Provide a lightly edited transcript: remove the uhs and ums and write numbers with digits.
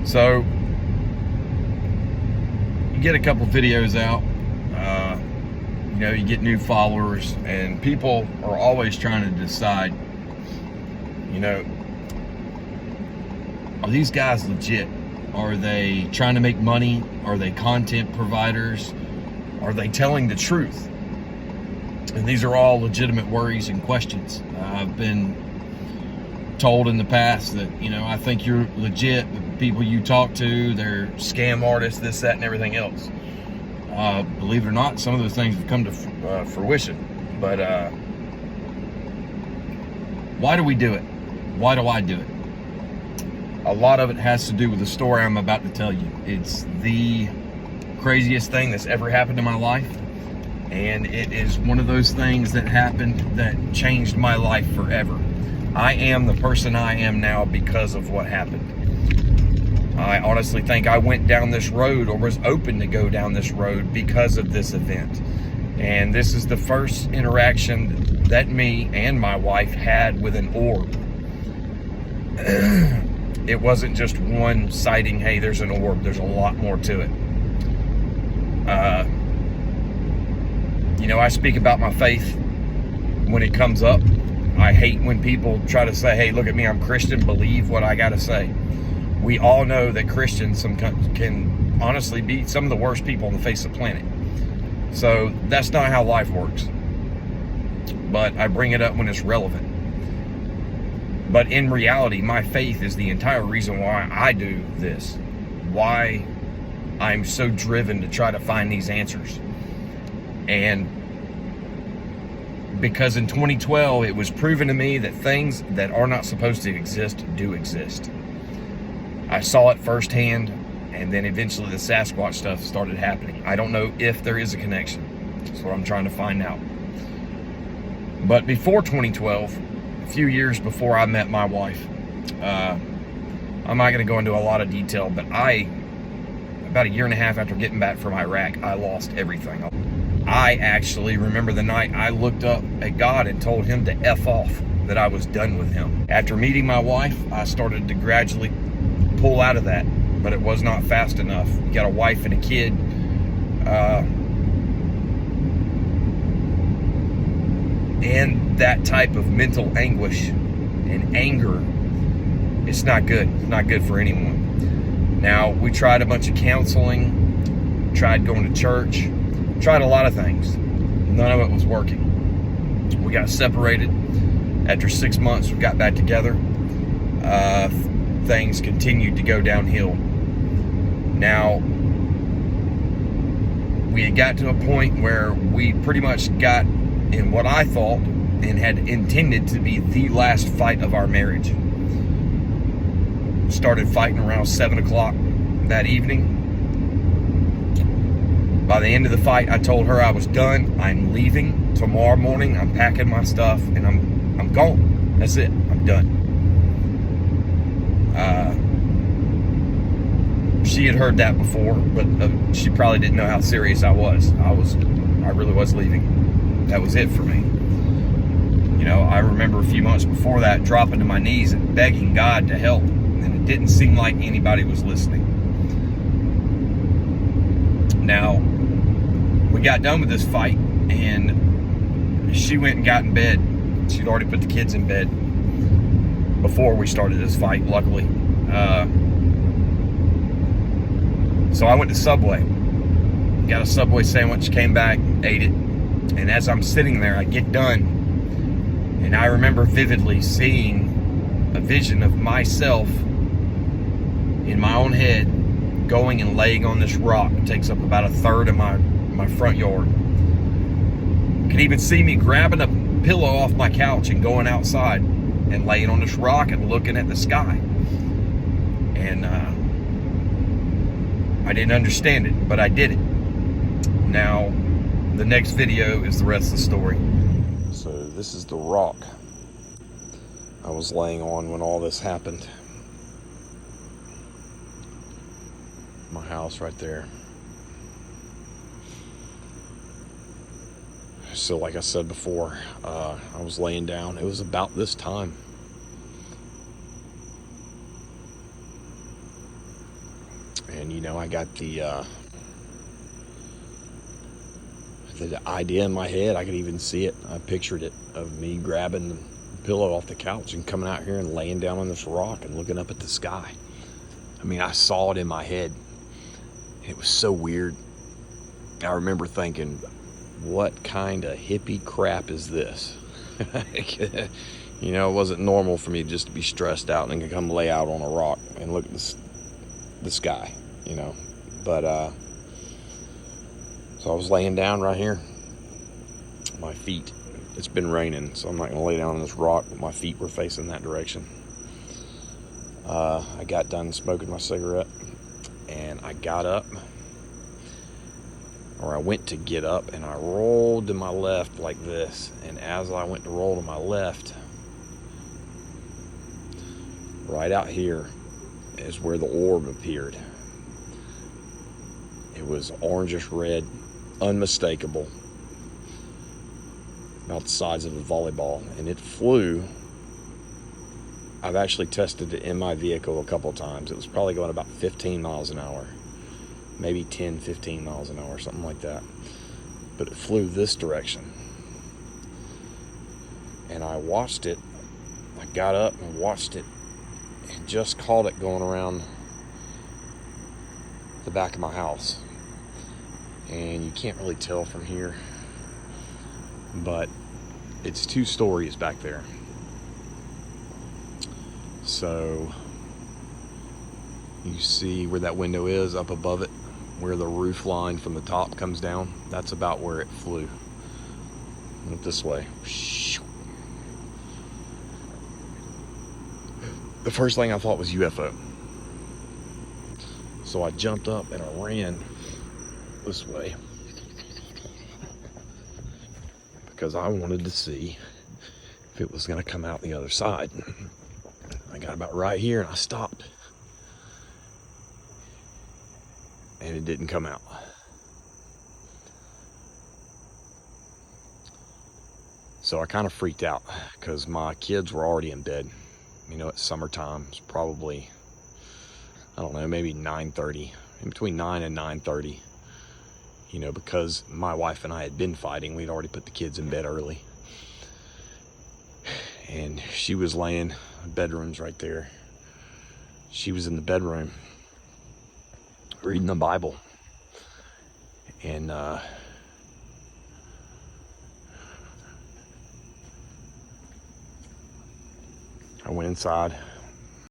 So you get a couple videos out, you get new followers, and people are always trying to decide, are these guys legit? Are they trying to make money? Are they content providers? Are they telling the truth? And these are all legitimate worries and questions. I've been told in the past that, I think you're legit, but the people you talk to, they're scam artists, this, that, and everything else. Believe it or not, some of those things have come to fruition. But why do we do it? Why do I do it? A lot of it has to do with the story I'm about to tell you. It's the craziest thing that's ever happened in my life. And it is one of those things that happened that changed my life forever. I am the person I am now because of what happened. I honestly think I went down this road, or was open to go down this road, because of this event. And this is the first interaction that me and my wife had with an orb. It wasn't just one sighting, hey, there's an orb. There's a lot more to it. I speak about my faith when it comes up. I hate when people try to say, hey, look at me, I'm Christian, believe what I got to say. We all know that Christians can honestly be some of the worst people on the face of the planet. So that's not how life works. But I bring it up when it's relevant. But in reality, my faith is the entire reason why I do this. Why I'm so driven to try to find these answers. And because in 2012, it was proven to me that things that are not supposed to exist do exist. I saw it firsthand, and then eventually the Sasquatch stuff started happening. I don't know if there is a connection. That's what I'm trying to find out. But before 2012, a few years before I met my wife, I'm not going to go into a lot of detail, but about a year and a half after getting back from Iraq, I lost everything. I actually remember the night I looked up at God and told him to F off, that I was done with him. After meeting my wife, I started to gradually pull out of that, but it was not fast enough. You got a wife and a kid. And that type of mental anguish and anger, it's not good. It's not good for anyone. Now, we tried a bunch of counseling, tried going to church, tried a lot of things. None of it was working. We got separated. After 6 months, we got back together. Things continued to go downhill. Now, we had got to a point where we pretty much got in what I thought and had intended to be the last fight of our marriage. Started fighting around 7 o'clock that evening. By the end of the fight, I told her I was done. I'm leaving tomorrow morning. I'm packing my stuff and I'm gone. That's it. I'm done. She had heard that before, but she probably didn't know how serious I was. I really was leaving. That was it for me. I remember a few months before that dropping to my knees and begging God to help, and it didn't seem like anybody was listening. Now, we got done with this fight, and she went and got in bed. She'd already put the kids in bed before we started this fight, luckily. So I went to Subway, got a Subway sandwich, came back, ate it, and as I'm sitting there, I get done, and I remember vividly seeing a vision of myself in my own head going and laying on this rock. It takes up about a third of my front yard. You can even see me grabbing a pillow off my couch and going outside and laying on this rock and looking at the sky. And I didn't understand it, but I did it. Now, the next video is the rest of the story. So this is the rock I was laying on when all this happened. My house right there. So like I said before, I was laying down. It was about this time. And I got the idea in my head. I could even see it. I pictured it, of me grabbing the pillow off the couch and coming out here and laying down on this rock and looking up at the sky. I mean, I saw it in my head. It was so weird. I remember thinking, what kind of hippie crap is this? It wasn't normal for me just to be stressed out and come lay out on a rock and look at the sky, But, so I was laying down right here. My feet, it's been raining, so I'm not going to lay down on this rock, but my feet were facing that direction. I got done smoking my cigarette, and I got up, or I went to get up, and I rolled to my left like this. And as I went to roll to my left, right out here is where the orb appeared. It was orangish red, unmistakable, about the size of a volleyball, and it flew. I've actually tested it in my vehicle a couple times. It was probably going about 15 miles an hour, maybe 10, 15 miles an hour, something like that. But it flew this direction. And I watched it. I got up and watched it and just caught it going around the back of my house. And you can't really tell from here, but it's 2 stories back there. So you see where that window is up above it, where the roof line from the top comes down. That's about where it flew. Went this way. The first thing I thought was UFO. So I jumped up and I ran this way because I wanted to see if it was going to come out the other side. I got about right here and I stopped, and it didn't come out. So I kind of freaked out because my kids were already in bed. It's summertime. It's probably, I don't know, maybe 9:30, in between 9 and 9:30. Because my wife and I had been fighting, we'd already put the kids in bed early. And she was laying, the bedroom's right there. She was in the bedroom reading the Bible. And I went inside,